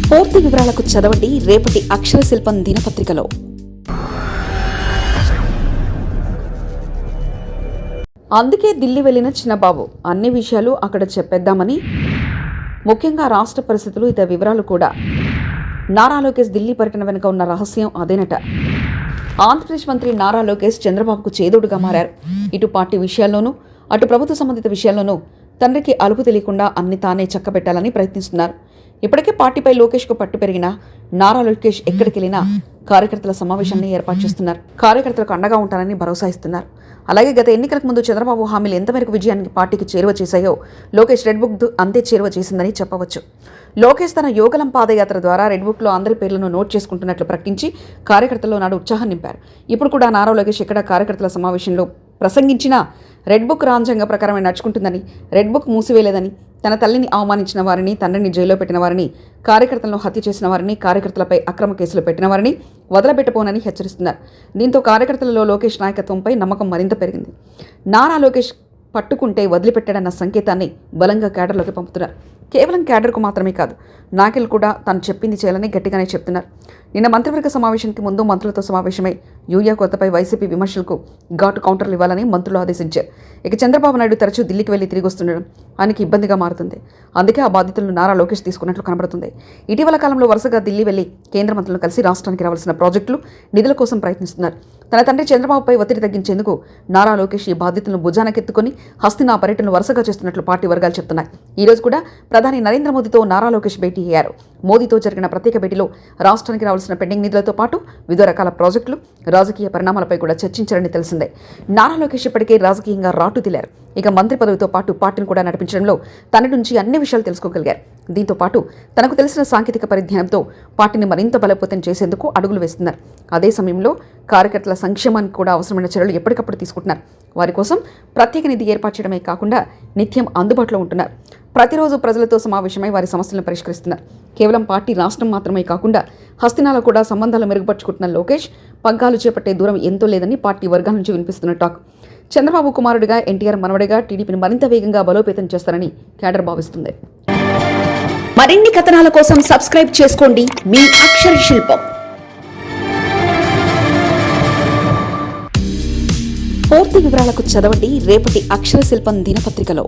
పూర్తి వివరాలకు చదవండి రేపటి అక్షర శిల్పం దినపత్రికలో. అందుకే ఢిల్లీ వెళ్లిన చిన్నబాబు అన్ని విషయాలు అక్కడ చెప్పేద్దామని, ముఖ్యంగా రాష్ట్ర పరిస్థితులు ఇతర వివరాలు కూడా. నారా లోకేష్ ఢిల్లీ పర్యటన వెనుక ఉన్న రహస్యం అదేనట. ఆంధ్రప్రదేశ్ మంత్రి నారా లోకేష్ చంద్రబాబుకు చేదోడుగా మారారు. ఇటు పార్టీ విషయాల్లోనూ అటు ప్రభుత్వ సంబంధిత విషయాల్లోనూ తండ్రికి అలుపు తెలియకుండా అన్ని తానే చక్కబెట్టాలని ప్రయత్నిస్తున్నారు. ఇప్పటికే పార్టీపై లోకేష్కు పట్టు పెరిగిన నారా లోకేష్ ఎక్కడికి వెళ్ళినా కార్యకర్తల సమావేశాన్ని ఏర్పాటు చేస్తున్నారు. కార్యకర్తలకు అండగా ఉంటానని భరోసా ఇస్తున్నారు. అలాగే గత ఎన్నికలకు ముందు చంద్రబాబు హామీలు ఎంతమేరకు విజయానికి పార్టీకి చేరువ చేశాయో లోకేష్ రెడ్ బుక్ అంతే చేరువ చేసిందని చెప్పవచ్చు. లోకేష్ తన యోగలం పాదయాత్ర ద్వారా రెడ్ బుక్లో అందరి పేర్లను నోట్ చేసుకుంటున్నట్లు ప్రకటించి కార్యకర్తల్లో నాడు ఉత్సాహం నింపారు. ఇప్పుడు కూడా నారా లోకేష్ ఎక్కడ కార్యకర్తల సమావేశంలో ప్రసంగించినా రెడ్ బుక్ రాజ్యాంగ ప్రకారమే నడుచుకుంటుందని, రెడ్ బుక్ మూసివేయలేదని, తన తల్లిని అవమానించిన వారిని, తండ్రిని జైల్లో పెట్టిన వారిని, కార్యకర్తలను హత్య చేసిన వారిని, కార్యకర్తలపై అక్రమ కేసులు పెట్టిన వారిని వదలబెట్టబోనని హెచ్చరిస్తున్నారు. దీంతో కార్యకర్తలలో లోకేష్ నాయకత్వంపై నమ్మకం మరింత పెరిగింది. నారా లోకేష్ పట్టుకుంటే వదిలిపెట్టాడన్న సంకేతాన్ని బలంగా క్యాడర్లోకి పంపుతున్నారు. కేవలం క్యాడర్కు మాత్రమే కాదు, నాయకులు కూడా తాను చెప్పింది చేయాలని గట్టిగానే చెప్తున్నారు. నిన్న మంత్రివర్గ సమావేశానికి ముందు మంత్రులతో సమావేశమై యూరియా కొరతపై వైసీపీ విమర్శలకు ఘాటు కౌంటర్లు ఇవ్వాలని మంత్రులు ఆదేశించారు. ఇక చంద్రబాబు నాయుడు తరచూ ఢిల్లీకి వెళ్లి తిరిగి వస్తుండడం ఆయనకి ఇబ్బందిగా మారుతుంది. అందుకే ఆ బాధ్యతలను నారా లోకేష్ తీసుకున్నట్లు కనబడుతుంది. ఇటీవల కాలంలో వరుసగా ఢిల్లీ వెళ్లి కేంద్ర మంత్రులను కలిసి రాష్ట్రానికి రావాల్సిన ప్రాజెక్టులు, నిధుల కోసం ప్రయత్నిస్తున్నారు. తన తండ్రి చంద్రబాబుపై ఒత్తిడి తగ్గించేందుకు నారా లోకేష్ ఈ బాధ్యతలను భుజానకెత్తుకుని హస్తినా పర్యటనలు వరుసగా చేస్తున్నట్లు పార్టీ వర్గాలు చెప్తున్నాయి. ఈ రోజు కూడా ప్రధాని నరేంద్ర మోదీతో నారా లోకేష్ భేటీ అయ్యారు. మోదీతో జరిగిన ప్రత్యేక భేటీలో రాష్ట్రానికి రావాల్సిన పెండింగ్ నిధులతో పాటు వివిధ రకాల ప్రాజెక్టులు, రాజకీయ పరిణామాలపై కూడా చర్చించారని తెలిసిందే. నారా లోకేష్ ఇప్పటికే రాజకీయంగా రాటుదిలారు. ఇక మంత్రి పదవితో పాటు పార్టీని కూడా నడిపించడంలో తన నుంచి అన్ని విషయాలు తెలుసుకోగలిగారు. దీంతో పాటు తనకు తెలిసిన సాంకేతిక పరిజ్ఞానంతో పార్టీని మరింత బలోపేతం చేసేందుకు అడుగులు వేస్తున్నారు. అదే సమయంలో కార్యకర్తల సంక్షేమానికి కూడా అవసరమైన చర్యలు ఎప్పటికప్పుడు తీసుకుంటున్నారు. వారి కోసం ప్రత్యేక నిధి ఏర్పాటు చేయడమే కాకుండా నిత్యం అందుబాటులో ఉంటున్నారు. ప్రతిరోజు ప్రజలతో సమావేశమై వారి సమస్యలను పరిష్కరిస్తున్నారు. కేవలం పార్టీ రాష్ట్రం మాత్రమే కాకుండా హస్తినాలో కూడా సంబంధాలు మెరుగుపరుచుకుంటున్న లోకేష్ పగ్గాలు చేపట్టే దూరం ఎంతో లేదని పార్టీ వర్గాల నుంచి వినిపిస్తున్న టాక్. చంద్రబాబు కుమారుడిగా, ఎన్టీఆర్ మనవడిగా టీడీపీని మరింత వేగంగా బలోపేతం చేస్తారని క్యాడర్ భావిస్తుంది. మరిన్ని కథనాల కోసం సబ్స్క్రైబ్ చేసుకోండి మీ అక్షర శిల్పం. పూర్తి వివరాలకు చదవండి రేపటి అక్షర శిల్పం దినపత్రికలో.